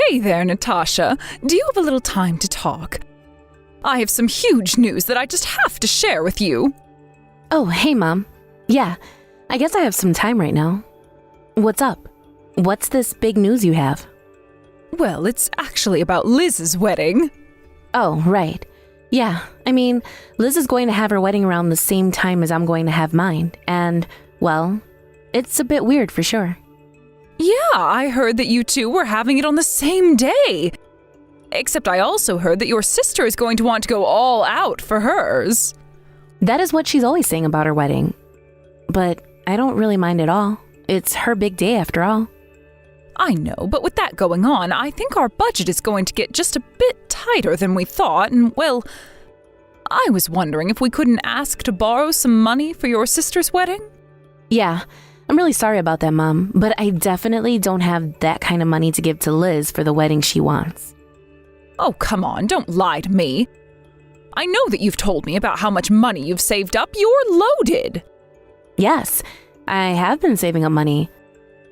Hey there, Natasha. Do you have a little time to talk? I have some huge news that I just have to share with you. Oh, hey, Mom. Yeah, I guess I have some time right now. What's up? What's this big news you have? Well, it's actually about Liz's wedding. Oh, right. Yeah, I mean, Liz is going to have her wedding around the same time as I'm going to have mine, and, well, it's a bit weird for sure. Yeah, I heard that you two were having it on the same day. Except I also heard that your sister is going to want to go all out for hers. That is what she's always saying about her wedding. But I don't really mind at all. It's her big day after all. I know, but with that going on, I think our budget is going to get just a bit tighter than we thought, and, well, I was wondering if we couldn't ask to borrow some money for your sister's wedding? Yeah, I'm really sorry about that, Mom, but I definitely don't have that kind of money to give to Liz for the wedding she wants. Oh, come on, don't lie to me. I know that you've told me about how much money you've saved up. You're loaded. Yes, I have been saving up money,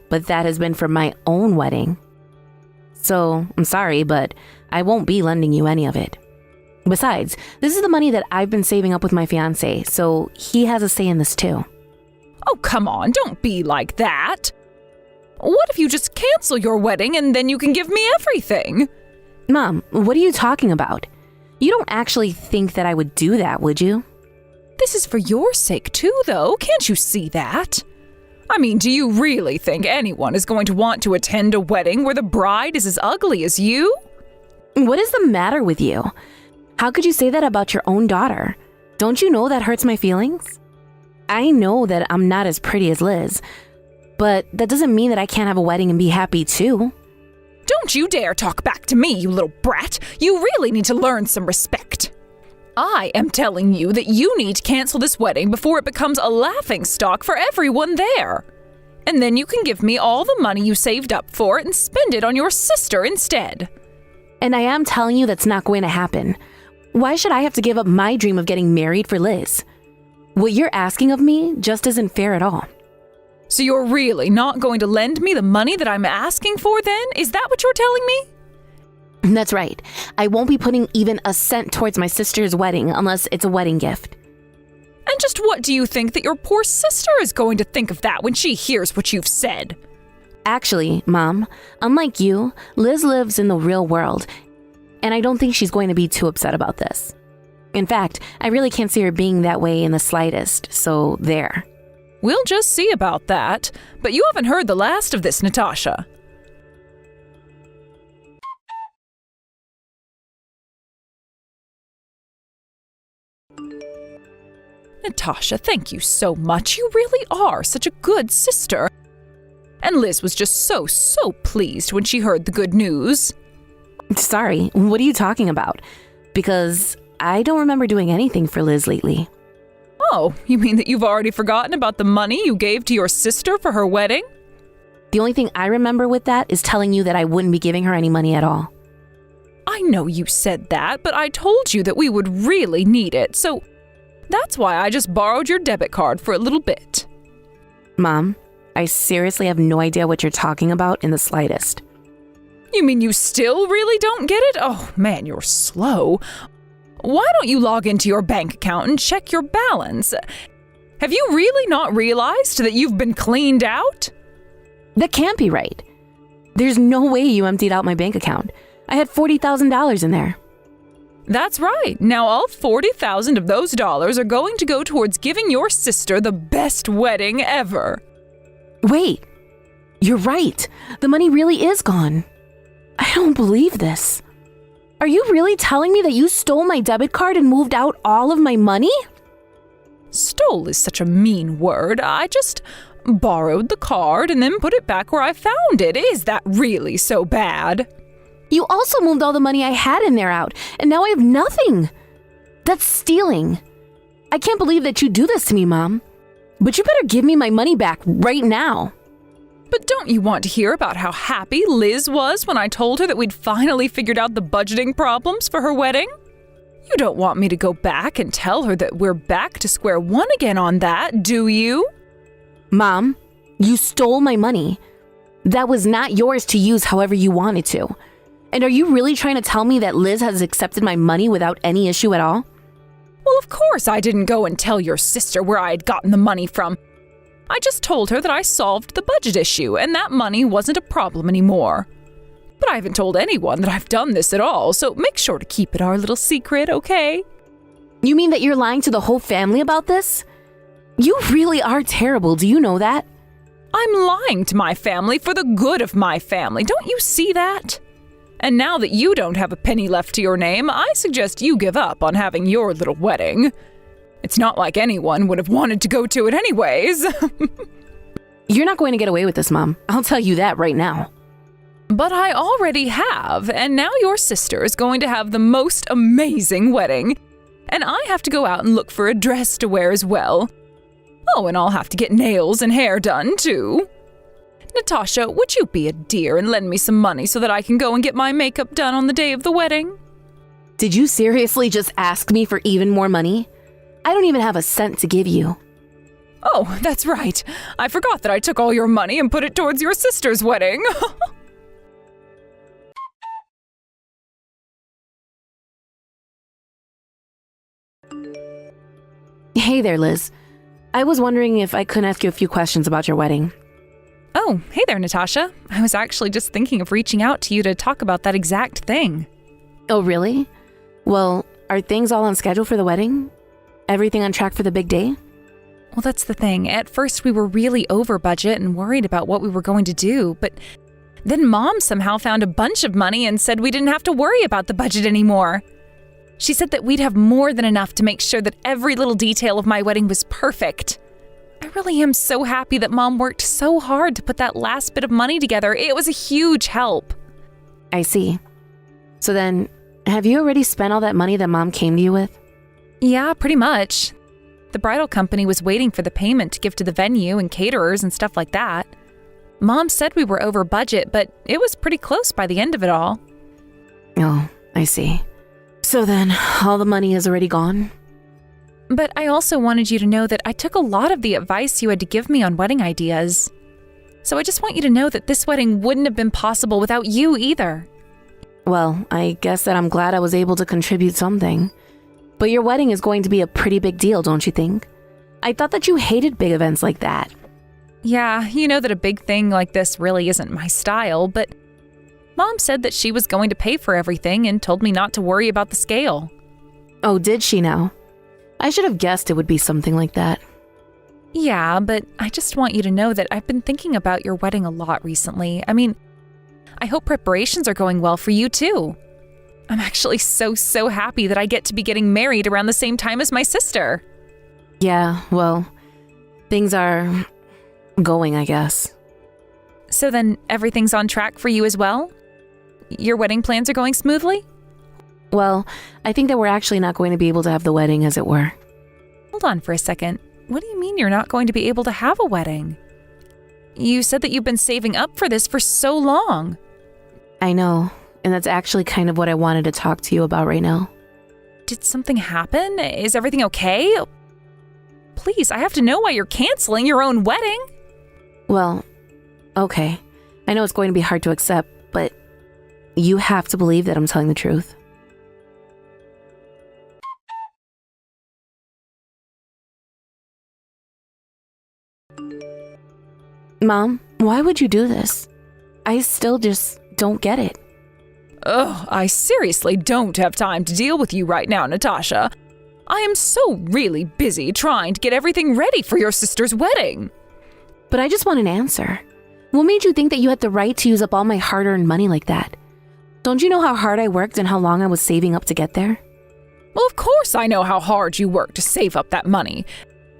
but that has been for my own wedding. So, I'm sorry, but I won't be lending you any of it. Besides, this is the money that I've been saving up with my fiancé, so he has a say in this too. Oh, come on, don't be like that. What if you just cancel your wedding and then you can give me everything? Mom, what are you talking about? You don't actually think that I would do that, would you? This is for your sake too, though. Can't you see that? I mean, do you really think anyone is going to want to attend a wedding where the bride is as ugly as you? What is the matter with you? How could you say that about your own daughter? Don't you know that hurts my feelings? I know that I'm not as pretty as Liz, but that doesn't mean that I can't have a wedding and be happy too. Don't you dare talk back to me, you little brat. You really need to learn some respect. I am telling you that you need to cancel this wedding before it becomes a laughingstock for everyone there. And then you can give me all the money you saved up for it and spend it on your sister instead. And I am telling you that's not going to happen. Why should I have to give up my dream of getting married for Liz? What you're asking of me just isn't fair at all. So you're really not going to lend me the money that I'm asking for then? Is that what you're telling me? That's right. I won't be putting even a cent towards my sister's wedding unless it's a wedding gift. And just what do you think that your poor sister is going to think of that when she hears what you've said? Actually, Mom, unlike you, Liz lives in the real world, and I don't think she's going to be too upset about this. In fact, I really can't see her being that way in the slightest, so there. We'll just see about that. But you haven't heard the last of this, Natasha. Natasha, thank you so much. You really are such a good sister. And Liz was just so pleased when she heard the good news. Sorry, what are you talking about? Because I don't remember doing anything for Liz lately. Oh, you mean that you've already forgotten about the money you gave to your sister for her wedding? The only thing I remember with that is telling you that I wouldn't be giving her any money at all. I know you said that, but I told you that we would really need it, so that's why I just borrowed your debit card for a little bit. Mom, I seriously have no idea what you're talking about in the slightest. You mean you still really don't get it? Oh, man, you're slow. Why don't you log into your bank account and check your balance? Have you really not realized that you've been cleaned out? That can't be right. There's no way you emptied out my bank account. I had $40,000 in there. That's right. Now all 40,000 of those dollars are going to go towards giving your sister the best wedding ever. Wait, you're right. The money really is gone. I don't believe this. Are you really telling me that you stole my debit card and moved out all of my money? Stole is such a mean word. I just borrowed the card and then put it back where I found it. Is that really so bad? You also moved all the money I had in there out, and now I have nothing. That's stealing. I can't believe that you do this to me, Mom. But you better give me my money back right now. But don't you want to hear about how happy Liz was when I told her that we'd finally figured out the budgeting problems for her wedding? You don't want me to go back and tell her that we're back to square one again on that, do you? Mom, you stole my money. That was not yours to use however you wanted to. And are you really trying to tell me that Liz has accepted my money without any issue at all? Well, of course I didn't go and tell your sister where I had gotten the money from. I just told her that I solved the budget issue and that money wasn't a problem anymore. But I haven't told anyone that I've done this at all, so make sure to keep it our little secret, okay? You mean that you're lying to the whole family about this? You really are terrible, do you know that? I'm lying to my family for the good of my family, don't you see that? And now that you don't have a penny left to your name, I suggest you give up on having your little wedding. It's not like anyone would have wanted to go to it anyways. You're not going to get away with this, Mom. I'll tell you that right now. But I already have, and now your sister is going to have the most amazing wedding. And I have to go out and look for a dress to wear as well. Oh, and I'll have to get nails and hair done, too. Natasha, would you be a dear and lend me some money so that I can go and get my makeup done on the day of the wedding? Did you seriously just ask me for even more money? I don't even have a cent to give you. Oh, that's right. I forgot that I took all your money and put it towards your sister's wedding. Hey there, Liz. I was wondering if I could ask you a few questions about your wedding. Oh, hey there, Natasha. I was actually just thinking of reaching out to you to talk about that exact thing. Oh, really? Well, are things all on schedule for the wedding? Everything on track for the big day? Well, that's the thing. At first, we were really over budget and worried about what we were going to do, but then Mom somehow found a bunch of money and said we didn't have to worry about the budget anymore. She said that we'd have more than enough to make sure that every little detail of my wedding was perfect. I really am so happy that Mom worked so hard to put that last bit of money together. It was a huge help. I see. So then, have you already spent all that money that Mom came to you with? Yeah, pretty much. The bridal company was waiting for the payment to give to the venue and caterers and stuff like that. Mom said we were over budget, but it was pretty close by the end of it all. Oh, I see. So then, all the money is already gone? But I also wanted you to know that I took a lot of the advice you had to give me on wedding ideas. So I just want you to know that this wedding wouldn't have been possible without you either. Well, I guess that I'm glad I was able to contribute something. But your wedding is going to be a pretty big deal, don't you think? I thought that you hated big events like that. Yeah, you know that a big thing like this really isn't my style, but Mom said that she was going to pay for everything and told me not to worry about the scale. Oh, did she now? I should have guessed it would be something like that. Yeah, but I just want you to know that I've been thinking about your wedding a lot recently. I mean, I hope preparations are going well for you too. I'm actually so happy that I get to be getting married around the same time as my sister. Yeah, well, things are going, I guess. So then everything's on track for you as well? Your wedding plans are going smoothly? Well, I think that we're actually not going to be able to have the wedding, as it were. Hold on for a second. What do you mean you're not going to be able to have a wedding? You said that you've been saving up for this for so long. I know, and that's actually kind of what I wanted to talk to you about right now. Did something happen? Is everything okay? Please, I have to know why you're canceling your own wedding. Well, okay. I know it's going to be hard to accept, but you have to believe that I'm telling the truth. Mom, why would you do this? I still just don't get it. Ugh, I seriously don't have time to deal with you right now, Natasha. I am so really busy trying to get everything ready for your sister's wedding. But I just want an answer. What made you think that you had the right to use up all my hard-earned money like that? Don't you know how hard I worked and how long I was saving up to get there? Well, of course I know how hard you worked to save up that money.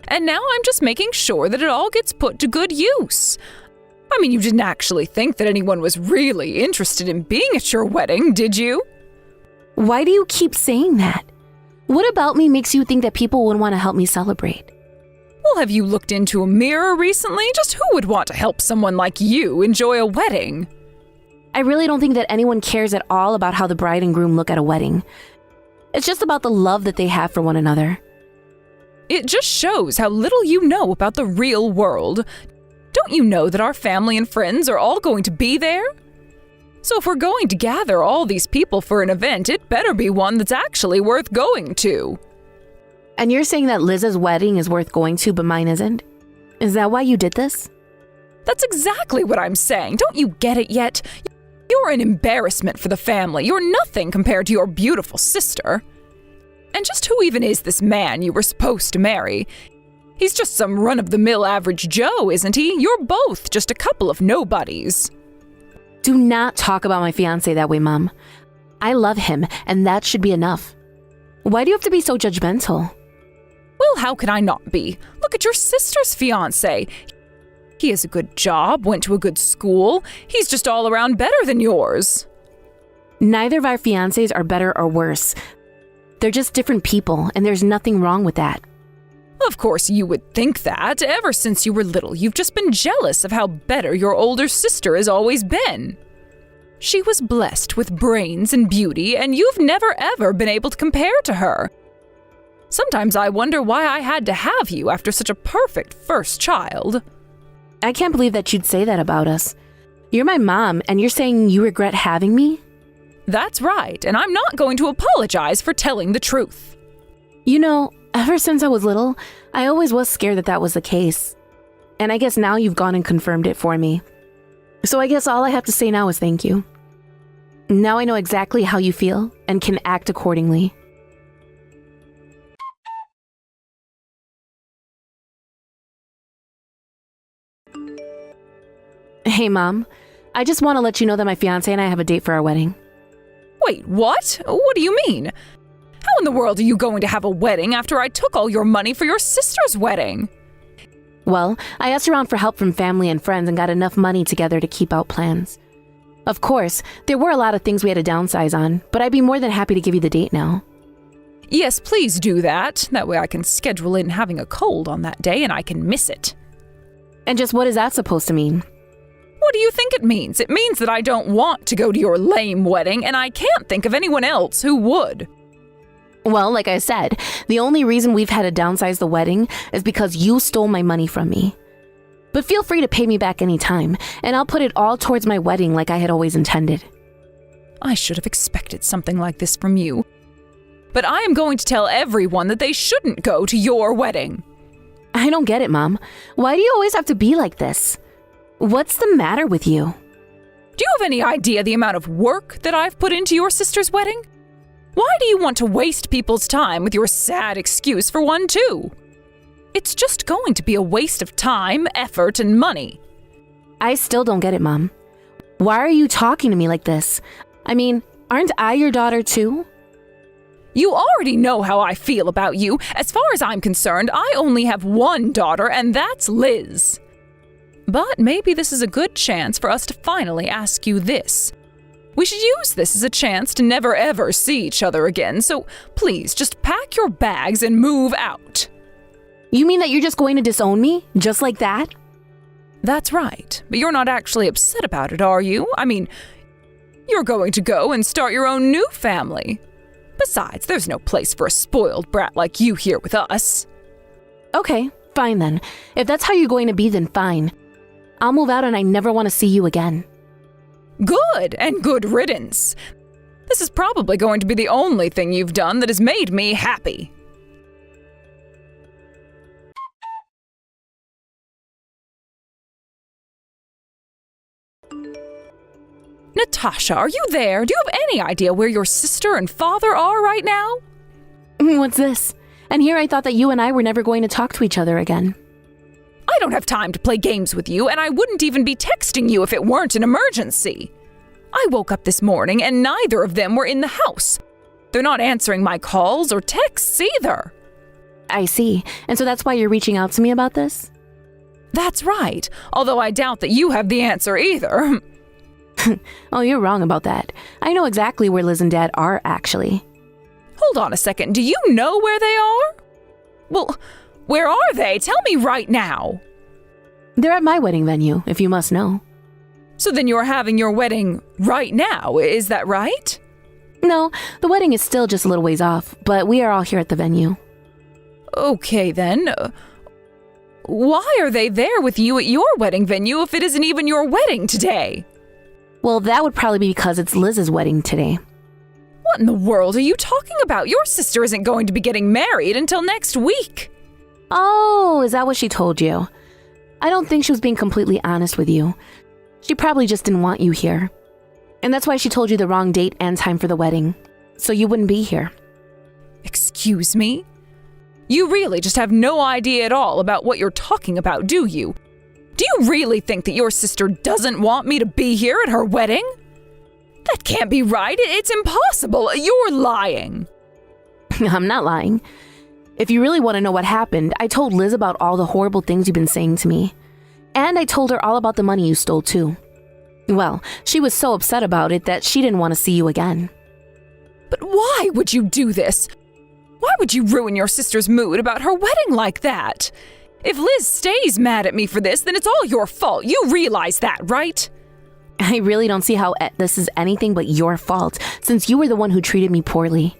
And now I'm just making sure that it all gets put to good use. I mean, you didn't actually think that anyone was really interested in being at your wedding, did you? Why do you keep saying that? What about me makes you think that people would want to help me celebrate? Well, have you looked into a mirror recently? Just who would want to help someone like you enjoy a wedding? I really don't think that anyone cares at all about how the bride and groom look at a wedding. It's just about the love that they have for one another. It just shows how little you know about the real world. Don't you know that our family and friends are all going to be there? So if we're going to gather all these people for an event, it better be one that's actually worth going to. And you're saying that Liz's wedding is worth going to, but mine isn't? Is that why you did this? That's exactly what I'm saying. Don't you get it yet? You're an embarrassment for the family. You're nothing compared to your beautiful sister. And just who even is this man you were supposed to marry? He's just some run-of-the-mill average Joe, isn't he? You're both just a couple of nobodies. Do not talk about my fiancé that way, Mom. I love him, and that should be enough. Why do you have to be so judgmental? Well, how can I not be? Look at your sister's fiancé. He has a good job, went to a good school. He's just all around better than yours. Neither of our fiancés are better or worse. They're just different people, and there's nothing wrong with that. Of course you would think that. Ever since you were little, you've just been jealous of how better your older sister has always been. She was blessed with brains and beauty, and you've never ever been able to compare to her. Sometimes I wonder why I had to have you after such a perfect first child. I can't believe that you'd say that about us. You're my mom, and you're saying you regret having me? That's right, and I'm not going to apologize for telling the truth. You know, ever since I was little, I always was scared that that was the case. And I guess now you've gone and confirmed it for me. So I guess all I have to say now is thank you. Now I know exactly how you feel and can act accordingly. Hey, Mom. I just want to let you know that my fiancé and I have a date for our wedding. Wait, what? What do you mean? How in the world are you going to have a wedding after I took all your money for your sister's wedding? Well, I asked around for help from family and friends and got enough money together to keep out plans. Of course, there were a lot of things we had to downsize on, but I'd be more than happy to give you the date now. Yes, please do that. That way I can schedule in having a cold on that day and I can miss it. And just what is that supposed to mean? What do you think it means? It means that I don't want to go to your lame wedding, and I can't think of anyone else who would. Well, like I said, the only reason we've had to downsize the wedding is because you stole my money from me. But feel free to pay me back anytime, and I'll put it all towards my wedding like I had always intended. I should have expected something like this from you. But I am going to tell everyone that they shouldn't go to your wedding. I don't get it, Mom. Why do you always have to be like this? What's the matter with you? Do you have any idea the amount of work that I've put into your sister's wedding? Why do you want to waste people's time with your sad excuse for one, too? It's just going to be a waste of time, effort, and money. I still don't get it, Mom. Why are you talking to me like this? I mean, aren't I your daughter, too? You already know how I feel about you. As far as I'm concerned, I only have one daughter, and that's Liz. But maybe this is a good chance for us to finally ask you this. We should use this as a chance to never ever see each other again, so please just pack your bags and move out. You mean that you're just going to disown me? Just like that? That's right, but you're not actually upset about it, are you? I mean, you're going to go and start your own new family. Besides, there's no place for a spoiled brat like you here with us. Okay, fine then. If that's how you're going to be, then fine. I'll move out and I never want to see you again. Good, and good riddance. This is probably going to be the only thing you've done that has made me happy. Natasha, are you there? Do you have any idea where your sister and father are right now? What's this? And here I thought that you and I were never going to talk to each other again. I don't have time to play games with you, and I wouldn't even be texting you if it weren't an emergency. I woke up this morning and neither of them were in the house. They're not answering my calls or texts either. I see. And so that's why you're reaching out to me about this? That's right, although I doubt that you have the answer either. Oh, you're wrong about that. I know exactly where Liz and Dad are, actually. Hold on a second, do you know where they are? Well, where are they? Tell me right now. They're at my wedding venue, if you must know. So then you're having your wedding right now, is that right? No, the wedding is still just a little ways off, but we are all here at the venue. Okay then. Why are they there with you at your wedding venue if it isn't even your wedding today? Well, that would probably be because it's Liz's wedding today. What in the world are you talking about? Your sister isn't going to be getting married until next week. Oh, is that what she told you? I don't think she was being completely honest with you. She probably just didn't want you here. And that's why she told you the wrong date and time for the wedding, so you wouldn't be here. Excuse me? You really just have no idea at all about what you're talking about, do you? Do you really think that your sister doesn't want me to be here at her wedding? That can't be right. It's impossible. You're lying. I'm not lying. If you really want to know what happened, I told Liz about all the horrible things you've been saying to me. And I told her all about the money you stole too. Well, she was so upset about it that she didn't want to see you again. But why would you do this? Why would you ruin your sister's mood about her wedding like that? If Liz stays mad at me for this, then it's all your fault. You realize that, right? I really don't see how this is anything but your fault, since you were the one who treated me poorly.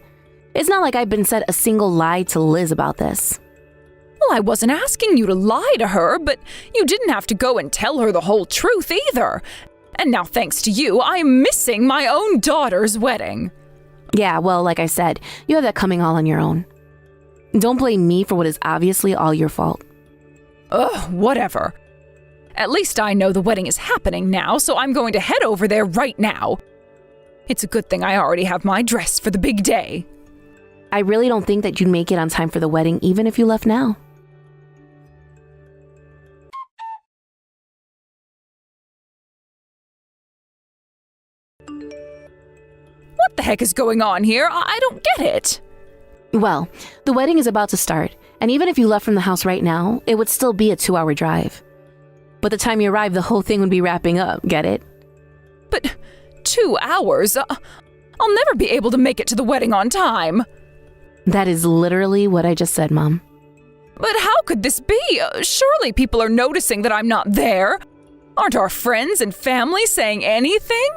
It's not like I've been said a single lie to Liz about this. Well, I wasn't asking you to lie to her, but you didn't have to go and tell her the whole truth either. And now, thanks to you, I'm missing my own daughter's wedding. Yeah, well, like I said, you have that coming all on your own. Don't blame me for what is obviously all your fault. Ugh, whatever. At least I know the wedding is happening now, so I'm going to head over there right now. It's a good thing I already have my dress for the big day. I really don't think that you'd make it on time for the wedding, even if you left now. What the heck is going on here? I don't get it. Well, the wedding is about to start, and even if you left from the house right now, it would still be a 2-hour drive. By the time you arrive, the whole thing would be wrapping up, get it? But 2 hours? I'll never be able to make it to the wedding on time. That is literally what I just said, Mom. But how could this be? Surely people are noticing that I'm not there. Aren't our friends and family saying anything?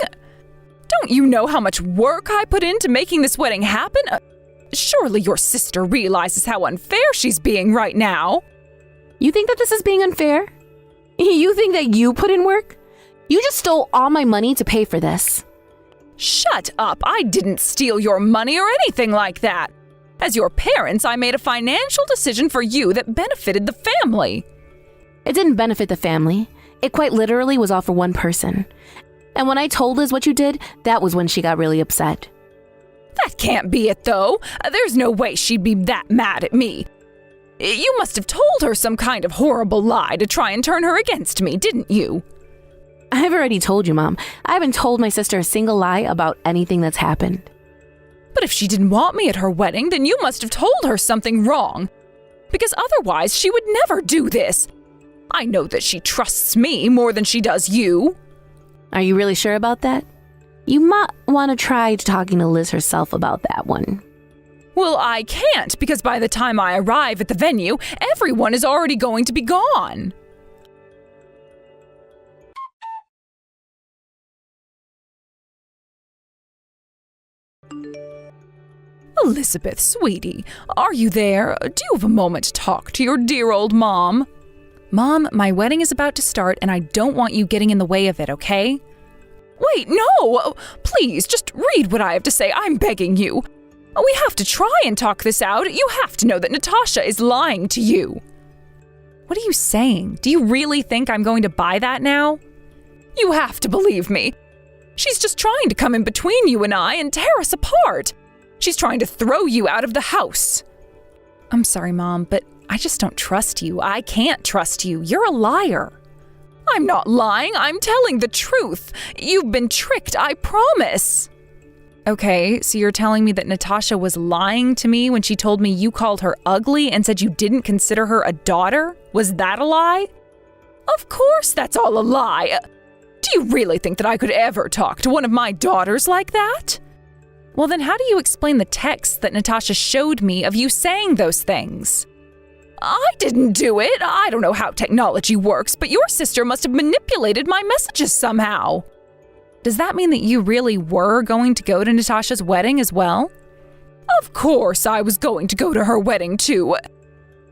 Don't you know how much work I put into making this wedding happen? Surely your sister realizes how unfair she's being right now. You think that this is being unfair? You think that you put in work? You just stole all my money to pay for this. Shut up! I didn't steal your money or anything like that. As your parents, I made a financial decision for you that benefited the family. It didn't benefit the family. It quite literally was all for one person. And when I told Liz what you did, that was when she got really upset. That can't be it, though. There's no way she'd be that mad at me. You must have told her some kind of horrible lie to try and turn her against me, didn't you? I've already told you, Mom. I haven't told my sister a single lie about anything that's happened. But if she didn't want me at her wedding, then you must have told her something wrong. Because otherwise, she would never do this. I know that she trusts me more than she does you. Are you really sure about that? You might want to try talking to Liz herself about that one. Well, I can't, because by the time I arrive at the venue, everyone is already going to be gone. Elizabeth, sweetie, are you there? Do you have a moment to talk to your dear old mom? Mom, my wedding is about to start and I don't want you getting in the way of it, okay? Wait, no! Please, just read what I have to say, I'm begging you. We have to try and talk this out. You have to know that Natasha is lying to you. What are you saying? Do you really think I'm going to buy that now? You have to believe me. She's just trying to come in between you and I and tear us apart. She's trying to throw you out of the house. I'm sorry, Mom, but I just don't trust you. I can't trust you. You're a liar. I'm not lying. I'm telling the truth. You've been tricked, I promise. Okay, so you're telling me that Natasha was lying to me when she told me you called her ugly and said you didn't consider her a daughter? Was that a lie? Of course that's all a lie. Do you really think that I could ever talk to one of my daughters like that? Well, then how do you explain the text that Natasha showed me of you saying those things? I didn't do it. I don't know how technology works, but your sister must have manipulated my messages somehow. Does that mean that you really were going to go to Natasha's wedding as well? Of course I was going to go to her wedding too.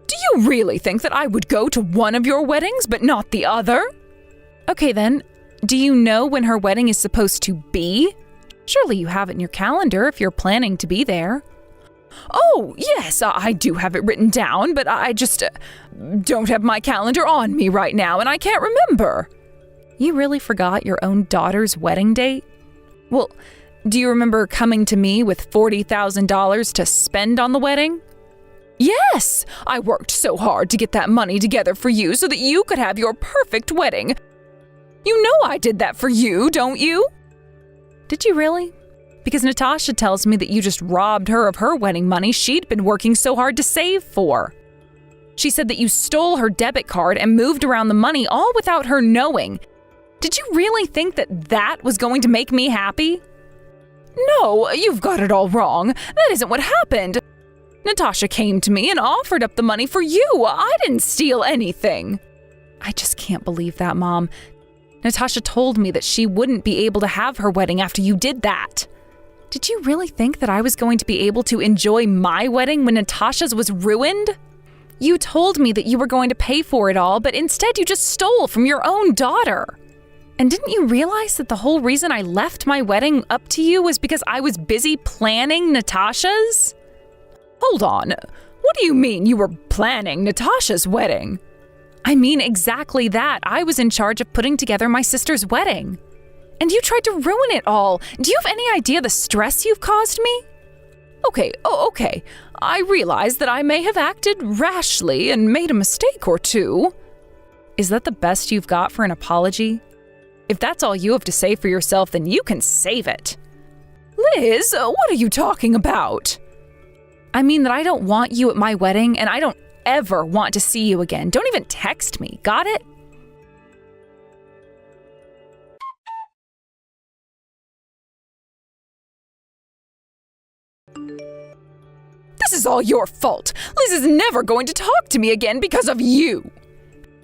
Do you really think that I would go to one of your weddings but not the other? Okay then, Do you know when her wedding is supposed to be? Surely you have it in your calendar if you're planning to be there. Oh, yes, I do have it written down, but I just don't have my calendar on me right now, and I can't remember. You really forgot your own daughter's wedding date? Well, do you remember coming to me with $40,000 to spend on the wedding? Yes, I worked so hard to get that money together for you so that you could have your perfect wedding. You know I did that for you, don't you? Did you really? Because Natasha tells me that you just robbed her of her wedding money she'd been working so hard to save for. She said that you stole her debit card and moved around the money all without her knowing. Did you really think that that was going to make me happy? No, you've got it all wrong. That isn't what happened. Natasha came to me and offered up the money for you. I didn't steal anything. I just can't believe that, Mom. Natasha told me that she wouldn't be able to have her wedding after you did that. Did you really think that I was going to be able to enjoy my wedding when Natasha's was ruined? You told me that you were going to pay for it all, but instead you just stole from your own daughter. And didn't you realize that the whole reason I left my wedding up to you was because I was busy planning Natasha's? Hold on. What do you mean you were planning Natasha's wedding? I mean exactly that. I was in charge of putting together my sister's wedding. And you tried to ruin it all. Do you have any idea the stress you've caused me? Okay. I realize that I may have acted rashly and made a mistake or two. Is that the best you've got for an apology? If that's all you have to say for yourself, then you can save it. Liz, what are you talking about? I mean that I don't want you at my wedding, and I don't ever want to see you again. Don't even text me, got it? This is all your fault. Liz is never going to talk to me again because of you.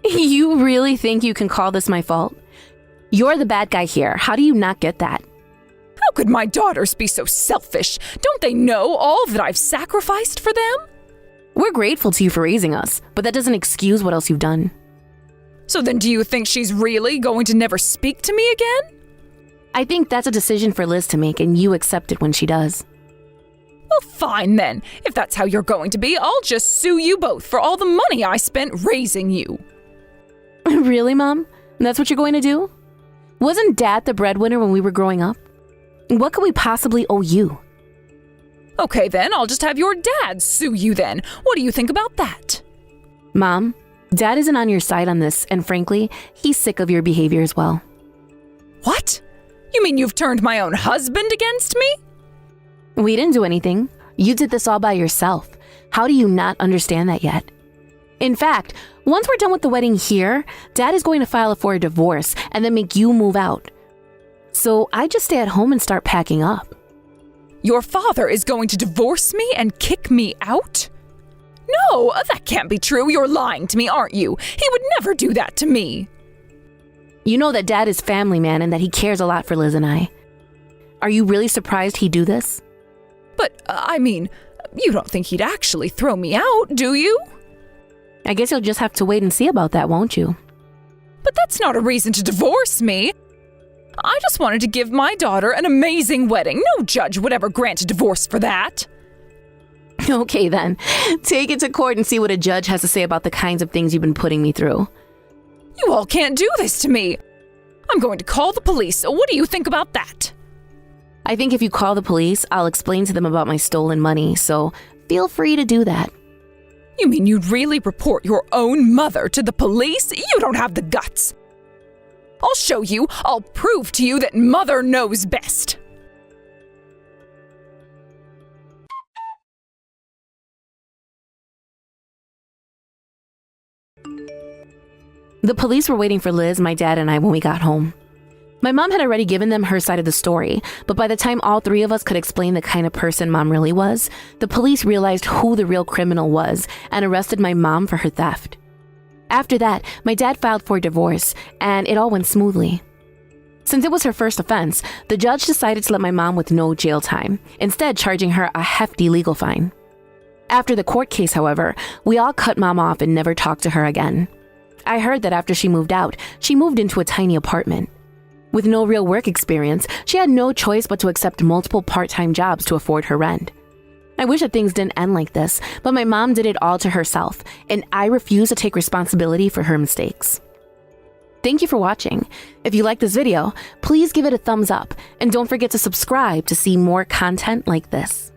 You really think you can call this my fault? You're the bad guy here. How do you not get that? How could my daughters be so selfish? Don't they know all that I've sacrificed for them? We're grateful to you for raising us, but that doesn't excuse what else you've done. So then do you think she's really going to never speak to me again? I think that's a decision for Liz to make, and you accept it when she does. Well, fine then. If that's how you're going to be, I'll just sue you both for all the money I spent raising you. Really, Mom? That's what you're going to do? Wasn't Dad the breadwinner when we were growing up? What could we possibly owe you? Okay then, I'll just have your dad sue you then. What do you think about that? Mom, Dad isn't on your side on this, and frankly, he's sick of your behavior as well. What? You mean you've turned my own husband against me? We didn't do anything. You did this all by yourself. How do you not understand that yet? In fact, once we're done with the wedding here, Dad is going to file for a divorce and then make you move out. So I just stay at home and start packing up. Your father is going to divorce me and kick me out? No, that can't be true. You're lying to me, aren't you? He would never do that to me. You know that Dad is family man and that he cares a lot for Liz and I. Are you really surprised he'd do this? But, I mean, you don't think he'd actually throw me out, do you? I guess you'll just have to wait and see about that, won't you? But that's not a reason to divorce me. I just wanted to give my daughter an amazing wedding. No judge would ever grant a divorce for that. Okay then, take it to court and see what a judge has to say about the kinds of things you've been putting me through. You all can't do this to me. I'm going to call the police. What do you think about that? I think if you call the police, I'll explain to them about my stolen money, so feel free to do that. You mean you'd really report your own mother to the police? You don't have the guts. I'll show you. I'll prove to you that Mother knows best. The police were waiting for Liz, my dad, and I when we got home. My mom had already given them her side of the story, but by the time all three of us could explain the kind of person Mom really was, the police realized who the real criminal was and arrested my mom for her theft. After that, my dad filed for a divorce, and it all went smoothly. Since it was her first offense, the judge decided to let my mom with no jail time, instead charging her a hefty legal fine. After the court case, however, we all cut Mom off and never talked to her again. I heard that after she moved out, she moved into a tiny apartment. With no real work experience, she had no choice but to accept multiple part-time jobs to afford her rent. I wish that things didn't end like this, but my mom did it all to herself, and I refuse to take responsibility for her mistakes. Thank you for watching. If you like this video, please give it a thumbs up, and don't forget to subscribe to see more content like this.